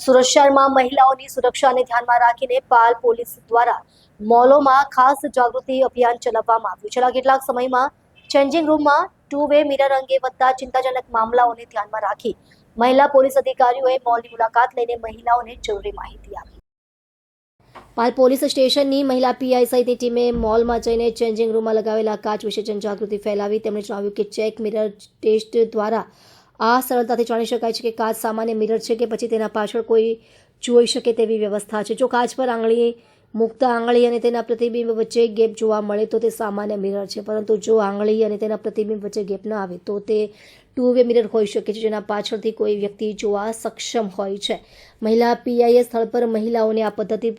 સુરત શહેરમાં મહિલાઓની સુરક્ષાને ધ્યાનમાં રાખીને પાલ પોલીસ દ્વારા મોલોમાં ખાસ જાગૃતિ અભિયાન ચલાવવામાં આવ્યું. છેલ્લા કેટલાક સમયમાં ચેન્જિંગ રૂમમાં ટુ વે મિરર અંગે વધતા ચિંતાજનક મામલાઓને ધ્યાનમાં રાખી મહિલા પોલીસ અધિકારીઓએ મોલની મુલાકાત લઈને મહિલાઓને જરૂરી માહિતી આપી. પાલ પોલીસ સ્ટેશનની મહિલા પીઆઈ સહિતની ટીમે મોલમાં જઈને ચેન્જિંગ રૂમમાં લગાવેલા કાચ વિશે જનજાગૃતિ ફેલાવી. તેમણે જણાવ્યું કે ચેક મિરર ટેસ્ટ દ્વારા આ સરળતાથી જાણી શકાય છે કે કાચ સામાન્ય મિરર છે કે પછી તેના પાછળ કોઈ જોઈ શકે તેવી વ્યવસ્થા છે. જો કાચ પર આંગળી મૂકતા આંગળી અને તેના પ્રતિબિંબ વચ્ચે ગેપ જોવા મળે તો તે સામાન્ય મિરર છે, પરંતુ જો આંગળી અને તેના પ્રતિબિંબ વચ્ચે ગેપ ન આવે તો તે ટુ વે મિરર હોઈ શકે છે, જેના પાછળથી કોઈ વ્યક્તિ જોવા સક્ષમ હોય છે. મહિલા પીઆઈએ સ્થળ પર મહિલાઓને આ પદ્ધતિ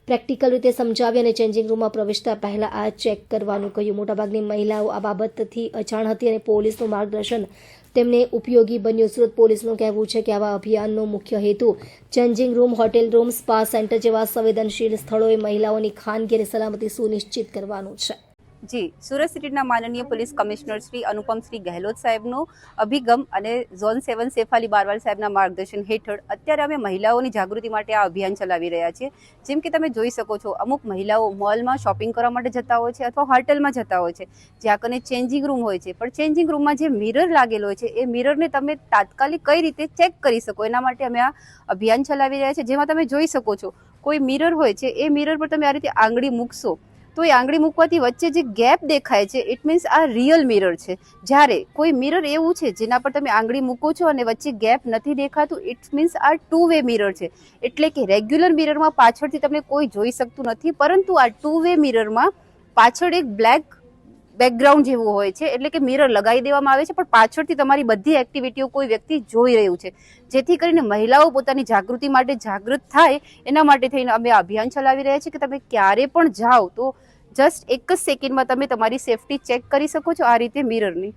પ્રેક્ટિકલ રીતે સમજાવી અને ચેન્જિંગ રૂમમાં પ્રવેશતા પહેલા આ ચેક કરવાનું કહ્યું. મોટાભાગની મહિલાઓ આ બાબતથી અજાણ હતી અને પોલીસનું માર્ગદર્શન તેમને ઉપયોગી બન્યું. સુરત પોલીસનું કહેવું છે કે આવા અભિયાનનો મુખ્ય હેતુ changing room, hotel room, spa centre જેવા સંવેદનશીલ સ્થળોએ મહિલાઓની ખાનગી અને સલામતી સુનિશ્ચિત કરવાનું છે. જી, સુરત સિટીના માનનીય પોલીસ કમિશનર શ્રી અનુપમશ્રી ગહેલોત સાહેબનો અભિગમ અને ઝોન 7 સેફાલી બારવાલ સાહેબના માર્ગદર્શન હેઠળ અત્યારે અમે મહિલાઓની જાગૃતિ માટે આ અભિયાન ચલાવી રહ્યા છીએ. જેમ કે તમે જોઈ શકો છો, અમુક મહિલાઓ મોલમાં શોપિંગ કરવા માટે જતા હોય છે અથવા હોટેલમાં જતા હોય છે, જ્યાં કને ચેન્જિંગ રૂમ હોય છે, પણ ચેન્જિંગ રૂમમાં જે મિરર લાગેલો હોય છે એ મિરરને તમે તાત્કાલિક કઈ રીતે ચેક કરી શકો એના માટે અમે આ અભિયાન ચલાવી રહ્યા છીએ. જેમાં તમે જોઈ શકો છો, કોઈ મિરર હોય છે, એ મિરર પર તમે આ રીતે આંગળી મૂકશો તો એ આંગળી મૂકવાથી વચ્ચે જે ગેપ દેખાય છે ઇટ મીન્સ આ રિયલ મિરર છે. જ્યારે કોઈ મિરર એવું છે જેના પર તમે આંગળી મૂકો છો અને વચ્ચે ગેપ નથી દેખાતું ઇટ મીન્સ આ ટુ વે મિરર છે. એટલે કે રેગ્યુલર મિરરમાં પાછળથી તમને કોઈ જોઈ શકતું નથી, પરંતુ આ ટુ વે મિરરમાં પાછળ એક બ્લેક બેકગ્રાઉન્ડ જેવું હોય છે. એટલે કે મિરર લગાવી દેવામાં આવે છે પણ પાછળથી તમારી બધી એક્ટિવિટીઓ કોઈ વ્યક્તિ જોઈ રહ્યું છે, જેથી કરીને મહિલાઓ પોતાની જાગૃતિ માટે જાગૃત થાય એના માટે થઈને અમે અભિયાન ચલાવી રહ્યા છીએ કે તમે ક્યારે પણ જાઓ તો જસ્ટ એક જ સેકન્ડમાં તમે તમારી સેફટી ચેક કરી શકો છો આ રીતે મિરરની.